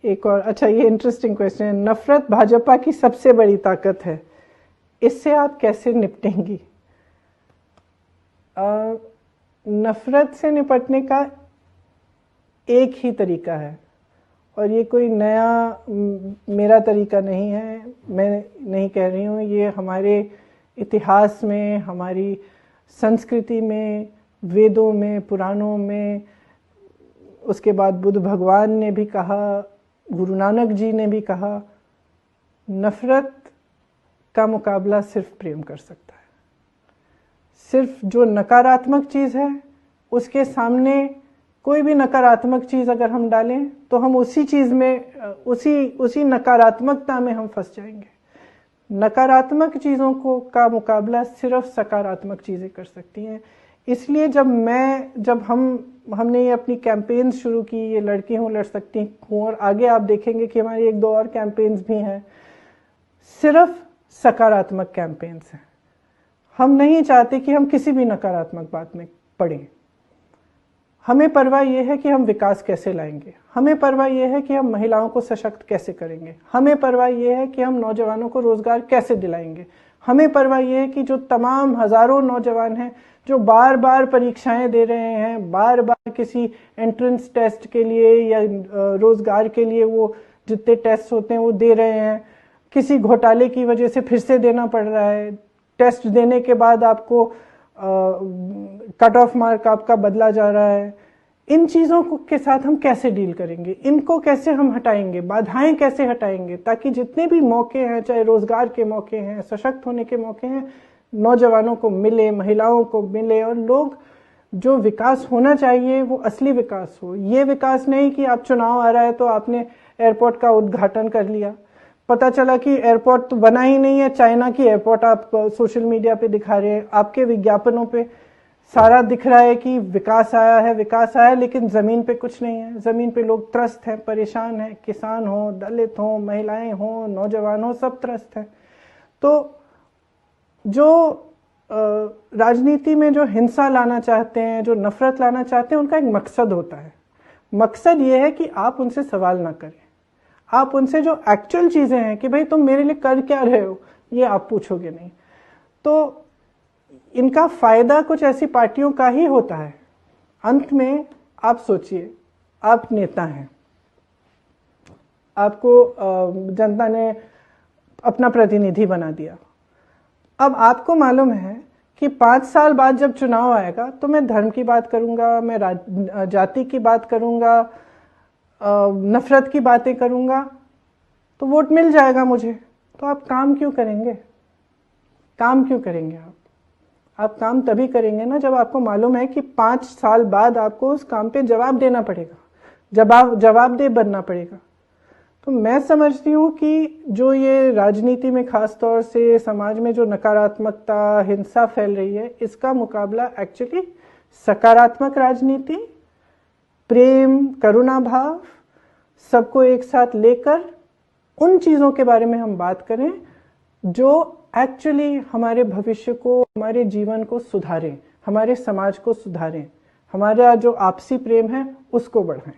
एक और अच्छा, ये इंटरेस्टिंग क्वेश्चन है। नफरत भाजपा की सबसे बड़ी ताकत है, इससे आप कैसे निपटेंगी? नफरत से निपटने का एक ही तरीका है, और ये कोई नया मेरा तरीका नहीं है, मैं नहीं कह रही हूँ, ये हमारे इतिहास में, हमारी संस्कृति में, वेदों में, पुराणों में, उसके बाद बुद्ध भगवान ने भी कहा, गुरु नानक जी ने भी कहा, नफरत का मुकाबला सिर्फ प्रेम कर सकता है। सिर्फ जो नकारात्मक चीज़ है उसके सामने कोई भी नकारात्मक चीज़ अगर हम डालें तो हम उसी चीज़ में, उसी नकारात्मकता में हम फंस जाएंगे। नकारात्मक चीज़ों को का मुकाबला सिर्फ सकारात्मक चीज़ें कर सकती हैं। इसलिए जब हमने ये अपनी कैंपेन्स शुरू की, ये लड़की हूँ लड़ सकती हूँ, और आगे आप देखेंगे कि हमारी एक दो और कैंपेन्स भी हैं, सिर्फ सकारात्मक कैंपेन्स हैं। हम नहीं चाहते कि हम किसी भी नकारात्मक बात में पड़ें। हमें परवाह यह है कि हम विकास कैसे लाएंगे, हमें परवाह यह है कि हम महिलाओं को सशक्त कैसे करेंगे, हमें परवाह यह है कि हम नौजवानों को रोजगार कैसे दिलाएंगे, हमें परवाह यह है कि जो तमाम हजारों नौजवान हैं जो बार बार परीक्षाएं दे रहे हैं, बार बार किसी एंट्रेंस टेस्ट के लिए या रोजगार के लिए वो जितने टेस्ट होते हैं वो दे रहे हैं, किसी घोटाले की वजह से फिर से देना पड़ रहा है, टेस्ट देने के बाद आपको कट ऑफ मार्क आपका बदला जा रहा है। इन चीज़ों के साथ हम कैसे डील करेंगे, इनको कैसे हम हटाएंगे, बाधाएं कैसे हटाएंगे, ताकि जितने भी मौके हैं, चाहे रोजगार के मौके हैं, सशक्त होने के मौके हैं, नौजवानों को मिले, महिलाओं को मिले, और लोग जो विकास होना चाहिए वो असली विकास हो। ये विकास नहीं कि आप चुनाव आ रहा है तो आपने एयरपोर्ट का उद्घाटन कर लिया, पता चला कि एयरपोर्ट तो बना ही नहीं है, चाइना की एयरपोर्ट आप सोशल मीडिया पे दिखा रहे हैं, आपके विज्ञापनों पे सारा दिख रहा है कि विकास आया है, लेकिन जमीन पे कुछ नहीं है। जमीन पे लोग त्रस्त हैं, परेशान हैं, किसान हो, दलित हो, महिलाएं हो, नौजवान हो, सब त्रस्त हैं। तो जो राजनीति में जो हिंसा लाना चाहते हैं, जो नफरत लाना चाहते हैं, उनका एक मकसद होता है। मकसद ये है कि आप उनसे सवाल ना करें, आप उनसे जो एक्चुअल चीजें हैं कि भाई तुम मेरे लिए कर क्या रहे हो, ये आप पूछोगे नहीं। तो इनका फायदा कुछ ऐसी पार्टियों का ही होता है। अंत में आप सोचिए, आप नेता हैं, आपको जनता ने अपना प्रतिनिधि बना दिया। अब आपको मालूम है कि 5 साल बाद जब चुनाव आएगा तो मैं धर्म की बात करूंगा, मैं जाति की बात करूंगा, नफरत की बातें करूंगा, तो वोट मिल जाएगा मुझे। तो आप काम क्यों करेंगे? काम क्यों करेंगे आप काम तभी करेंगे ना जब आपको मालूम है कि 5 साल बाद आपको उस काम पे जवाब देना पड़ेगा, जवाबदेह बनना पड़ेगा। तो मैं समझती हूँ कि जो ये राजनीति में खास तौर से समाज में जो नकारात्मकता, हिंसा फैल रही है, इसका मुकाबला एक्चुअली सकारात्मक राजनीति, प्रेम, करुणा भाव, सबको एक साथ लेकर उन चीज़ों के बारे में हम बात करें जो एक्चुअली हमारे भविष्य को, हमारे जीवन को सुधारें, हमारे समाज को सुधारें, हमारा जो आपसी प्रेम है उसको बढ़ाएं।